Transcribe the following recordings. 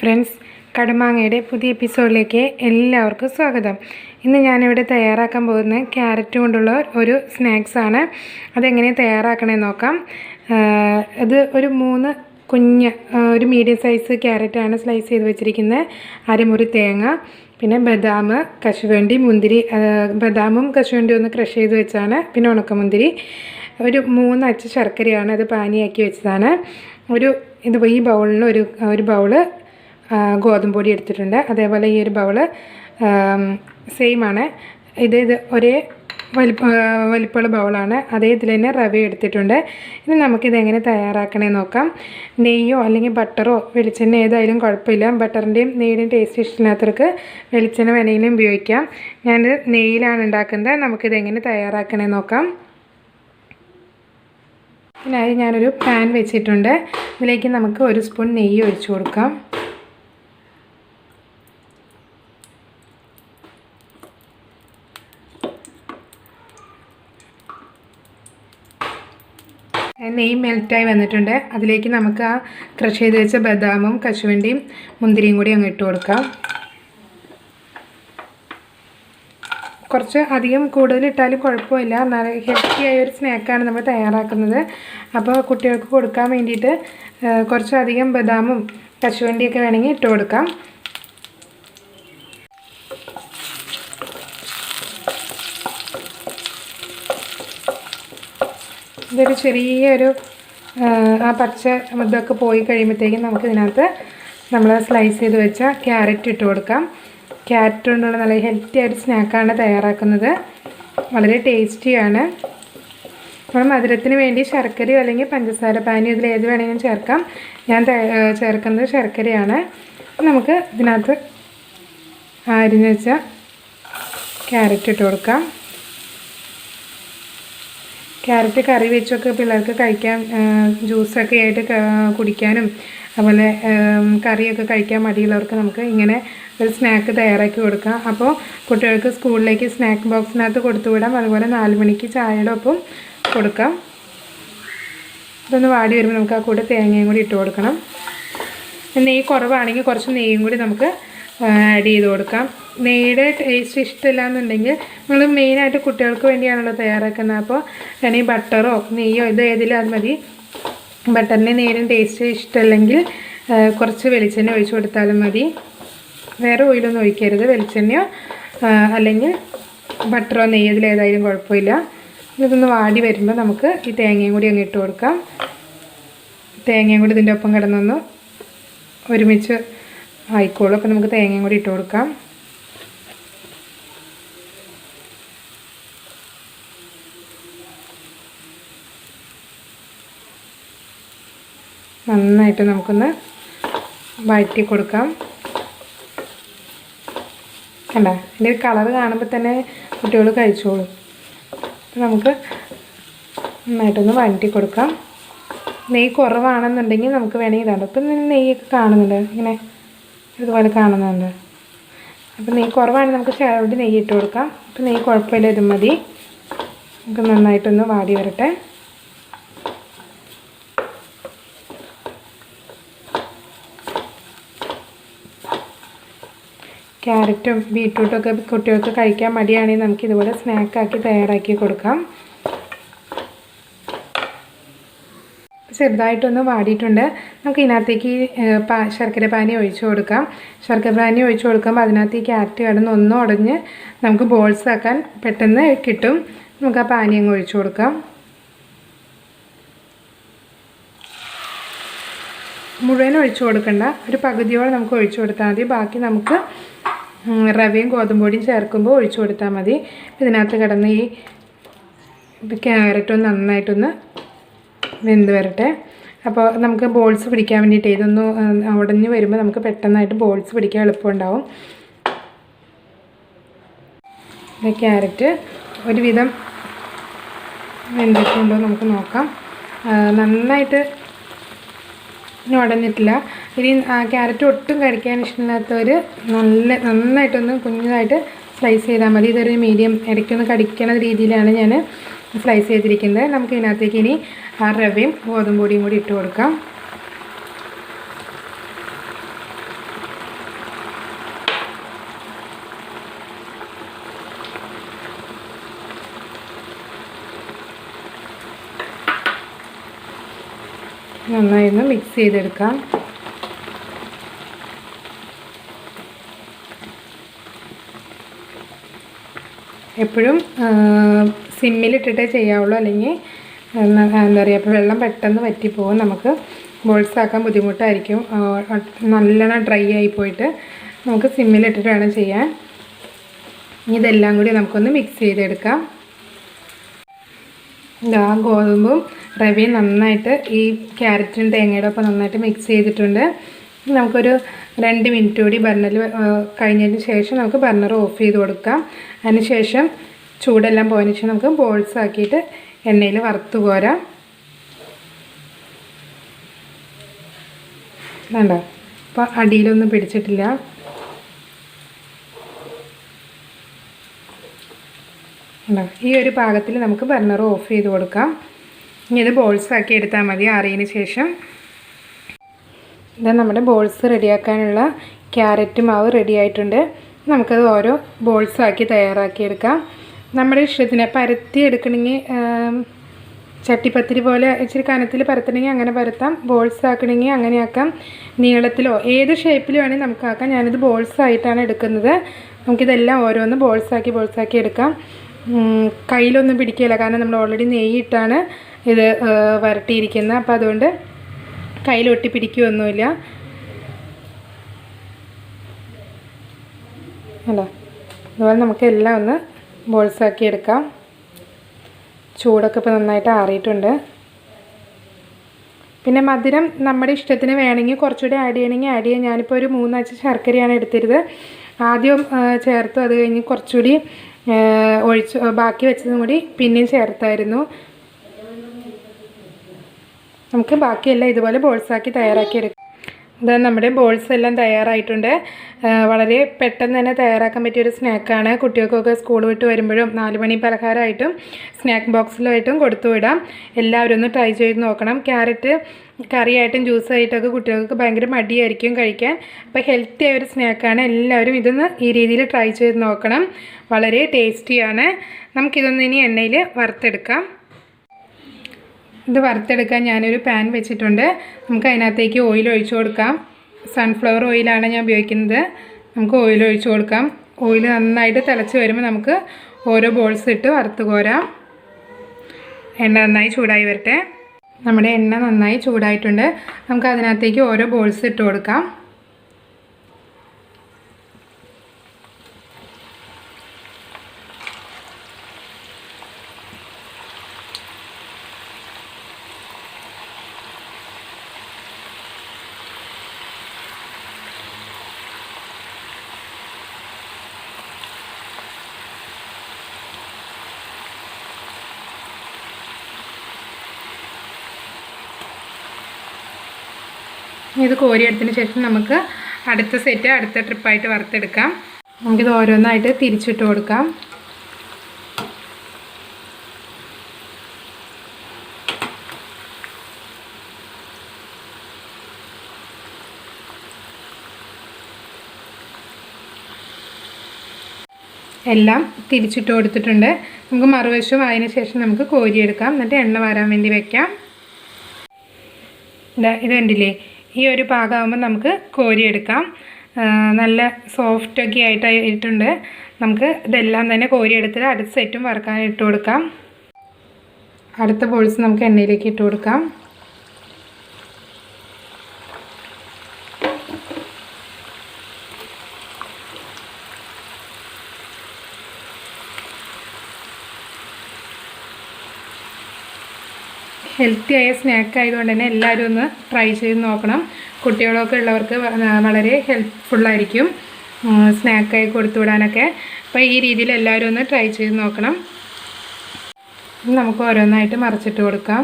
Friends, കടുമാങ്ങയുടെ പുതിയ എപ്പിസോഡിലേക്ക് എല്ലാവർക്കും സ്വാഗതം. ഇന്ന് ഞാനിവിടെ തയ്യാറാക്കാൻ പോകുന്ന ക്യാരറ്റ് കൊണ്ടുള്ള ഒരു സ്നാക്സാണ്. അതെങ്ങനെ തയ്യാറാക്കണമെന്ന് നോക്കാം. അത് ഒരു 3 കുഞ്ഞ് ഒരു മീഡിയം സൈസ് ക്യാരറ്റാണ് സ്ലൈസ് ചെയ്ത് വെച്ചിരിക്കുന്നത്. അരമുറി തേങ്ങ, പിന്നെ ബദാം, കശുവണ്ടി, മുന്തിരി. ബദാമും കശുവണ്ടിയും ഒന്ന് ക്രഷ് ചെയ്ത് വെച്ചാണ്. പിന്നെ ഉണക്കമുന്തിരി, ഒരു 3 അച്ച് ശർക്കരയാണ്, അത് പാനിയാക്കി വെച്ചതാണ്. ഈ ബൗളിന് ഒരു ബൗള് ഗോതമ്പ് പൊടി എടുത്തിട്ടുണ്ട്. അതേപോലെ ഈ ഒരു ബൗള് സെയിം ആണ്. ഇത് ഒരേ വലിപ്പമുള്ള ബൗളാണ്. അതേ ഇതിൽ തന്നെ റവ എടുത്തിട്ടുണ്ട്. ഇനി നമുക്കിതെങ്ങനെ തയ്യാറാക്കണമെന്ന് നോക്കാം. നെയ്യോ അല്ലെങ്കിൽ ബട്ടറോ വെളിച്ചെണ്ണ ഏതായാലും കുഴപ്പമില്ല. ബട്ടറിൻ്റെയും നെയ്യുടെയും ടേസ്റ്റ് ഇഷ്ടമില്ലാത്തവർക്ക് വെളിച്ചെണ്ണ വേണമെങ്കിലും ഉപയോഗിക്കാം. ഞാൻ നെയ്യിലാണ് ഉണ്ടാക്കുന്നത്. നമുക്കിതെങ്ങനെ തയ്യാറാക്കണമെന്ന് നോക്കാം. ഇതിനായി ഞാനൊരു പാൻ വെച്ചിട്ടുണ്ട്. ഇതിലേക്ക് നമുക്ക് 1 സ്പൂൺ നെയ്യ് ഒഴിച്ചു കൊടുക്കാം. നെയ്യ് മെൽറ്റായി വന്നിട്ടുണ്ട്. അതിലേക്ക് നമുക്ക് ആ ക്രഷ് ചെയ്ത് വെച്ച ബദാമും കശുവണ്ടിയും മുന്തിരിയും കൂടി അങ്ങ് ഇട്ട് കൊടുക്കാം. കുറച്ച് അധികം കൂടുതലിട്ടാലും കുഴപ്പമില്ല. നല്ല ഹെൽത്തിയായ ഒരു സ്നാക്കാണ് നമ്മൾ തയ്യാറാക്കുന്നത്. അപ്പോൾ കുട്ടികൾക്ക് കൊടുക്കാൻ വേണ്ടിയിട്ട് കുറച്ചധികം ബദാമും കശുവണ്ടിയൊക്കെ വേണമെങ്കിൽ ഇട്ട് കൊടുക്കാം. ഇതൊരു ചെറിയൊരു ആ പച്ച ഇതൊക്കെ പോയി കഴിയുമ്പോഴത്തേക്കും നമുക്ക് ഇതിനകത്ത് നമ്മൾ സ്ലൈസ് ചെയ്ത് വെച്ച ക്യാരറ്റ് ഇട്ട് കൊടുക്കാം. ക്യാരറ്റ് കൊണ്ടുള്ള നല്ല ഹെൽത്തി ആയിട്ട് സ്നാക്കാണ് തയ്യാറാക്കുന്നത്. വളരെ ടേസ്റ്റിയാണ്. നമ്മൾ മധുരത്തിന് വേണ്ടി ശർക്കരയോ അല്ലെങ്കിൽ പഞ്ചസാര പാനിയോ ഇതിൽ ഏത് വേണമെങ്കിലും ചേർക്കാം. ഞാൻ ചേർക്കുന്നത് ശർക്കരയാണ്. നമുക്ക് ഇതിനകത്ത് അരിഞ്ഞ് വെച്ച ക്യാരറ്റ് ഇട്ട് കൊടുക്കാം. ക്യാരറ്റ് കറി വെച്ചൊക്കെ പിള്ളേർക്ക് കഴിക്കാൻ, ജ്യൂസൊക്കെ ആയിട്ട് കുടിക്കാനും അതുപോലെ കറിയൊക്കെ കഴിക്കാൻ മടിയുള്ളവർക്ക് നമുക്ക് ഇങ്ങനെ ഒരു സ്നാക്ക് തയ്യാറാക്കി കൊടുക്കാം. അപ്പോൾ കുട്ടികൾക്ക് സ്കൂളിലേക്ക് സ്നാക്ക് ബോക്സിനകത്ത് കൊടുത്തുവിടാം. അതുപോലെ 4 മണിക്ക് ചായയുടെ ഒപ്പം കൊടുക്കാം. ഇതൊന്ന് വാടി വരുമ്പോൾ നമുക്ക് ആ കൂടെ തേങ്ങയും കൂടി ഇട്ട് കൊടുക്കണം. നെയ്യ് കുറവാണെങ്കിൽ കുറച്ച് നെയ്യും കൂടി നമുക്ക് ആഡ് ചെയ്ത് കൊടുക്കാം. നെയ്യുടെ ടേസ്റ്റ് ഇഷ്ടമില്ല എന്നുണ്ടെങ്കിൽ നമ്മൾ മെയിനായിട്ട് കുട്ടികൾക്ക് വേണ്ടിയാണല്ലോ തയ്യാറാക്കുന്നത്. അപ്പോൾ വേണമെങ്കിൽ ബട്ടറോ നെയ്യോ ഇത് ഏതിലും അത് മതി. ബട്ടറിൻ്റെ നെയ്യുടെ ടേസ്റ്റ് ഇഷ്ടമല്ലെങ്കിൽ കുറച്ച് വെളിച്ചെണ്ണ ഒഴിച്ച് കൊടുത്താലും മതി. വേറെ ഓയിലൊന്നും ഒഴിക്കരുത്. വെളിച്ചെണ്ണയോ അല്ലെങ്കിൽ ബട്ടറോ നെയ്യോ ഇതിലേതായാലും കുഴപ്പമില്ല. ഇതൊന്ന് വാടി വരുമ്പോൾ നമുക്ക് ഈ തേങ്ങയും കൂടി അങ്ങ് ഇട്ട് കൊടുക്കാം. തേങ്ങയും കൂടി ഇതിൻ്റെ ഒപ്പം കിടന്നൊന്ന് ഒരുമിച്ച് ആയിക്കോളും. അപ്പോൾ നമുക്ക് തേങ്ങയും കൂടി ഇട്ട് കൊടുക്കാം. നന്നായിട്ട് നമുക്കൊന്ന് വഴറ്റി കൊടുക്കാം. കണ്ട, ഇതിൻ്റെ കളർ കാണുമ്പോൾ തന്നെ കുട്ടികൾ കഴിച്ചോളും. അപ്പോൾ നമുക്ക് നന്നായിട്ടൊന്ന് വഴറ്റി കൊടുക്കാം. നെയ്യ് കുറവാണെന്നുണ്ടെങ്കിൽ നമുക്ക് വേണമെങ്കിൽ ഇതാണ്. ഇപ്പം നെയ്യൊക്കെ കാണുന്നുണ്ട്, ഇങ്ങനെ ഇതുപോലെ കാണുന്നുണ്ട്. അപ്പോൾ നെയ്യ് കുറവാണെങ്കിൽ നമുക്ക് ചെറുത് നെയ്യ് ഇട്ട് കൊടുക്കാം. അപ്പോൾ നെയ്യ് കുഴപ്പമില്ല, ഇത് മതി. നമുക്ക് നന്നായിട്ടൊന്ന് വാടി വരട്ടെ. ക്യാരറ്റും ബീട്രൂട്ടൊക്കെ കുട്ടികൾക്ക് കഴിക്കാൻ മടിയാണെങ്കിൽ നമുക്ക് ഇതുപോലെ സ്നാക്കാക്കി തയ്യാറാക്കി കൊടുക്കാം. ചെറുതായിട്ടൊന്ന് വാടിയിട്ടുണ്ട്. നമുക്ക് ഇതിനകത്തേക്ക് ശർക്കര പാനി ഒഴിച്ചു കൊടുക്കാം. ശർക്കര പാനി ഒഴിച്ചു കൊടുക്കുമ്പോൾ അതിനകത്ത് ഈ ക്യാരറ്റ് കിടന്ന് ഒന്നും ഉടഞ്ഞ് നമുക്ക് ബോൾസ് ആക്കാൻ പെട്ടെന്ന് കിട്ടും. നമുക്ക് ആ പാനി അങ്ങ് ഒഴിച്ചു കൊടുക്കാം. മുഴുവൻ ഒഴിച്ചു കൊടുക്കണ്ട, ഒരു പകുതിയോളം നമുക്ക് ഒഴിച്ചു കൊടുത്താൽ മതി. ബാക്കി നമുക്ക് റവയും ഗോതമ്പ് പൊടിയും ചേർക്കുമ്പോൾ ഒഴിച്ചു കൊടുത്താൽ മതി. ഇതിനകത്ത് കിടന്ന് ഈ ക്യാരറ്റൊന്ന് നന്നായിട്ടൊന്ന് വെന്ത് വരട്ടെ. അപ്പോൾ നമുക്ക് ബോൾസ് പിടിക്കാൻ വേണ്ടിയിട്ട് ഇതൊന്ന് ഉടഞ്ഞ് വരുമ്പോൾ നമുക്ക് പെട്ടെന്നായിട്ട് ബോൾസ് പിടിക്കാൻ എളുപ്പമുണ്ടാവും. ക്യാരറ്റ് ഒരുവിധം വെന്തിട്ടുണ്ടോ നമുക്ക് നോക്കാം. നന്നായിട്ട് ഉടഞ്ഞിട്ടില്ല. ഇനി ക്യാരറ്റ് ഒട്ടും കഴിക്കാൻ ഇഷ്ടമില്ലാത്തവർ നന്നായിട്ടൊന്ന് കുഞ്ഞതായിട്ട് സ്ലൈസ് ചെയ്താൽ മതി. ഇതൊരു മീഡിയം ഇടയ്ക്കൊന്ന് കടിക്കണ രീതിയിലാണ് ഞാൻ സ്ലൈസ് ചെയ്തിരിക്കുന്നത്. നമുക്ക് ഇതിനകത്തേക്ക് ഇനി ആ റവയും ഗോതമ്പ് പൊടിയും കൂടി ഇട്ട് കൊടുക്കാം. നന്നായി ഒന്ന് മിക്സ് ചെയ്തെടുക്കാം. എപ്പോഴും സിമ്മിലിട്ടിട്ടേ ചെയ്യാവുള്ളൂ, അല്ലെങ്കിൽ എന്താ പറയുക, അപ്പോൾ വെള്ളം പെട്ടെന്ന് വറ്റിപ്പോകും, നമുക്ക് ബോൾസ് ആക്കാൻ ബുദ്ധിമുട്ടായിരിക്കും. നല്ലോണം ഡ്രൈ ആയി പോയിട്ട് നമുക്ക് സിമ്മിലിട്ടിട്ട് വേണം ചെയ്യാൻ. ഇതെല്ലാം കൂടി നമുക്കൊന്ന് മിക്സ് ചെയ്തെടുക്കാം. ഇതാ ഗോതമ്പും റവയും നന്നായിട്ട് ഈ ക്യാരറ്റും തേങ്ങയുടെ ഒപ്പം നന്നായിട്ട് മിക്സ് ചെയ്തിട്ടുണ്ട്. നമുക്കൊരു 2 മിനിറ്റ് കൂടി ബർണറിൽ കഴിഞ്ഞതിന് ശേഷം നമുക്ക് ബർണർ ഓഫ് ചെയ്ത് കൊടുക്കാം. അതിന് ശേഷം ചൂടെല്ലാം പോയതിന് ശേഷം നമുക്ക് ബോൾസ് ആക്കിയിട്ട് എണ്ണയിൽ വറുത്ത് പോരാം. വേണ്ട, അപ്പോൾ അടിയിലൊന്നും പിടിച്ചിട്ടില്ല. ഈ ഒരു പാകത്തിൽ നമുക്ക് ബർണർ ഓഫ് ചെയ്ത് കൊടുക്കാം. ഇനി ഇത് ബോൾസ് ആക്കി എടുത്താൽ മതി ആറിയതിന് ശേഷം. ഇതാ നമ്മുടെ ബോൾസ് റെഡിയാക്കാനുള്ള ക്യാരറ്റ് മാവ് റെഡി ആയിട്ടുണ്ട്. നമുക്കത് ഓരോ ബോൾസ് ആക്കി തയ്യാറാക്കിയെടുക്കാം. നമ്മുടെ ഇഷ്ടത്തിന് പരത്തി എടുക്കണമെങ്കിൽ ചട്ടിപ്പത്തിരി പോലെ ഇച്ചിരി കനത്തിൽ പരത്തണമെങ്കിൽ അങ്ങനെ പരത്താം, ബോൾസ് ആക്കണമെങ്കിൽ അങ്ങനെ ആക്കാം, നീളത്തിലോ ഏത് ഷേപ്പിൽ വേണമെങ്കിൽ നമുക്കാക്കാം. ഞാനിത് ബോൾസ് ആയിട്ടാണ് എടുക്കുന്നത്. നമുക്കിതെല്ലാം ഓരോന്ന് ബോൾസാക്കി എടുക്കാം. കയ്യിലൊന്നും പിടിക്കില്ല, കാരണം നമ്മൾ ഓൾറെഡി നെയ്യിട്ടാണ് ഇത് വരട്ടിയിരിക്കുന്നത്. അപ്പോൾ അതുകൊണ്ട് കയ്യിലൊട്ടി പിടിക്കുകയൊന്നുമില്ല. അല്ല, അതുപോലെ നമുക്ക് എല്ലാം ഒന്ന് ബോൾസാക്കി എടുക്കാം. ചൂടൊക്കെ ഇപ്പോൾ നന്നായിട്ട് ആറിയിട്ടുണ്ട്. പിന്നെ മധുരം നമ്മുടെ ഇഷ്ടത്തിന് വേണമെങ്കിൽ കുറച്ചുകൂടി ആഡ് ചെയ്യണമെങ്കിൽ ആഡ് ചെയ്യാം. ഞാനിപ്പോൾ ഒരു 3 അച്ച് ശർക്കരയാണ് എടുത്തിരുന്നത്. ആദ്യം ചേർത്തു, അത് കഴിഞ്ഞ് കുറച്ചുകൂടി ഒഴിച്ച് ബാക്കി വെച്ചതും കൂടി പിന്നെയും ചേർത്തായിരുന്നു. നമുക്ക് ബാക്കിയെല്ലാം ഇതുപോലെ ബോൾസാക്കി തയ്യാറാക്കി എടുക്കാം. ഇതാ നമ്മുടെ ബോൾസ് എല്ലാം തയ്യാറായിട്ടുണ്ട്. വളരെ പെട്ടെന്ന് തന്നെ തയ്യാറാക്കാൻ പറ്റിയൊരു സ്നാക്കാണ്. കുട്ടികൾക്കൊക്കെ സ്കൂൾ വിട്ട് വരുമ്പോഴും 4 മണി പലഹാരമായിട്ടും സ്നാക്ക് ബോക്സിലായിട്ടും കൊടുത്തു വിടാം. എല്ലാവരും ഒന്ന് ട്രൈ ചെയ്ത് നോക്കണം. ക്യാരറ്റ് കറിയായിട്ടും ജ്യൂസായിട്ടൊക്കെ കുട്ടികൾക്ക് ഭയങ്കര മടിയായിരിക്കും കഴിക്കാൻ. അപ്പോൾ ഹെൽത്തി ആയൊരു സ്നാക്കാണ്. എല്ലാവരും ഇതൊന്ന് ഈ രീതിയിൽ ട്രൈ ചെയ്ത് നോക്കണം. വളരെ ടേസ്റ്റിയാണ്. നമുക്കിതൊന്ന് ഇനി എണ്ണയിൽ വറുത്തെടുക്കാം. ഇത് വറുത്തെടുക്കാൻ ഞാനൊരു പാൻ വെച്ചിട്ടുണ്ട്. നമുക്ക് അതിനകത്തേക്ക് ഓയിൽ ഒഴിച്ചു കൊടുക്കാം. സൺഫ്ലവർ ഓയിലാണ് ഞാൻ ഉപയോഗിക്കുന്നത്. നമുക്ക് ഓയിൽ ഒഴിച്ചു കൊടുക്കാം. ഓയിൽ നന്നായിട്ട് തിളച്ച് വരുമ്പോൾ നമുക്ക് ഓരോ ബോൾസ് ഇട്ട് വറുത്ത് കോരാം. എണ്ണ നന്നായി ചൂടായി വരട്ടെ. നമ്മുടെ എണ്ണ നന്നായി ചൂടായിട്ടുണ്ട്. നമുക്ക് അതിനകത്തേക്ക് ഓരോ ബോൾസ് ഇട്ട് കൊടുക്കാം. ഇത് കോരിയെടുത്തതിന് ശേഷം നമുക്ക് അടുത്ത ട്രിപ്പായിട്ട് വറുത്തെടുക്കാം. നമുക്കിത് ഓരോന്നായിട്ട് തിരിച്ചിട്ട് കൊടുക്കാം. എല്ലാം തിരിച്ചിട്ട് കൊടുത്തിട്ടുണ്ട്. നമുക്ക് മറുവശവും അതിന് ശേഷം നമുക്ക് കോരിയെടുക്കാം. എന്നിട്ട് എണ്ണ വരാൻ വേണ്ടി വയ്ക്കാം. ഇത് കണ്ടില്ലേ, ഈ ഒരു പാകമാകുമ്പോൾ നമുക്ക് കോരിയെടുക്കാം. നല്ല സോഫ്റ്റൊക്കെ ആയിട്ടുണ്ട്. നമുക്ക് ഇതെല്ലാം തന്നെ കോരിയെടുത്തിട്ട് അടുത്ത സെറ്റും വറുക്കാൻ ഇട്ട് കൊടുക്കാം. അടുത്ത ബോൾസ് നമുക്ക് എണ്ണയിലേക്ക് ഇട്ട് കൊടുക്കാം. ഹെൽത്തി ആയ സ്നാക്ക് ആയതുകൊണ്ട് തന്നെ എല്ലാവരും ഒന്ന് ട്രൈ ചെയ്ത് നോക്കണം. കുട്ടികളൊക്കെ ഉള്ളവർക്ക് വളരെ ഹെൽപ്ഫുള്ളായിരിക്കും സ്നാക്കായി കൊടുത്തു വിടാനൊക്കെ. അപ്പോൾ ഈ രീതിയിൽ എല്ലാവരും ഒന്ന് ട്രൈ ചെയ്ത് നോക്കണം. നമുക്ക് ഓരോന്നായിട്ട് മറിച്ചിട്ട് കൊടുക്കാം.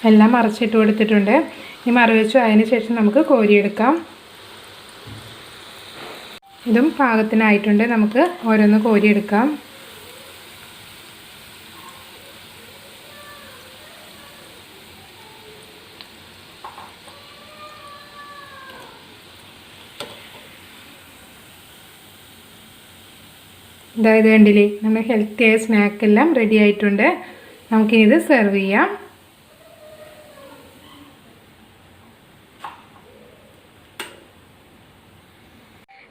എല്ലാം മറിച്ചിട്ട് കൊടുത്തിട്ടുണ്ട്. ഇനി മറിവെച്ചു അതിന് ശേഷം നമുക്ക് കോരിയെടുക്കാം. ഇതും പാകത്തിനായിട്ടുണ്ട്. നമുക്ക് ഓരോന്ന് കോരിയെടുക്കാം. അതായത് കണ്ടില്ലേ നമ്മുടെ ഹെൽത്തിയായ സ്നാക്കെല്ലാം റെഡി ആയിട്ടുണ്ട്. നമുക്കിനി ഇത് സെർവ് ചെയ്യാം.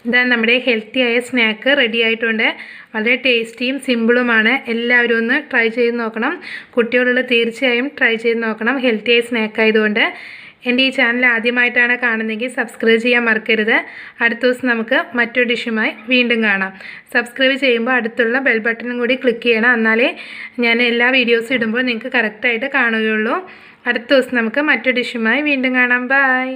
ഇതാ നമ്മുടെ ഹെൽത്തിയായ സ്നാക്ക് റെഡി ആയിട്ടുണ്ട്. വളരെ ടേസ്റ്റിയും സിമ്പിളുമാണ്. എല്ലാവരും ഒന്ന് ട്രൈ ചെയ്ത് നോക്കണം. കുട്ടികളുള്ള തീർച്ചയായും ട്രൈ ചെയ്ത് നോക്കണം. ഹെൽത്തിയായ സ്നാക്ക് ആയതുകൊണ്ട്. എൻ്റെ ഈ ചാനൽ ആദ്യമായിട്ടാണ് കാണുന്നതെങ്കിൽ സബ്സ്ക്രൈബ് ചെയ്യാൻ മറക്കരുത്. അടുത്ത ദിവസം നമുക്ക് മറ്റൊരു ഡിഷുമായി വീണ്ടും കാണാം. സബ്സ്ക്രൈബ് ചെയ്യുമ്പോൾ അടുത്തുള്ള ബെൽ ബട്ടണും കൂടി ക്ലിക്ക് ചെയ്യണം. എന്നാലേ ഞാൻ എല്ലാ വീഡിയോസും ഇടുമ്പോൾ നിങ്ങൾക്ക് കറക്റ്റായിട്ട് കാണുകയുള്ളൂ. അടുത്ത ദിവസം നമുക്ക് മറ്റൊരു ഡിഷുമായി വീണ്ടും കാണാം. ബൈ.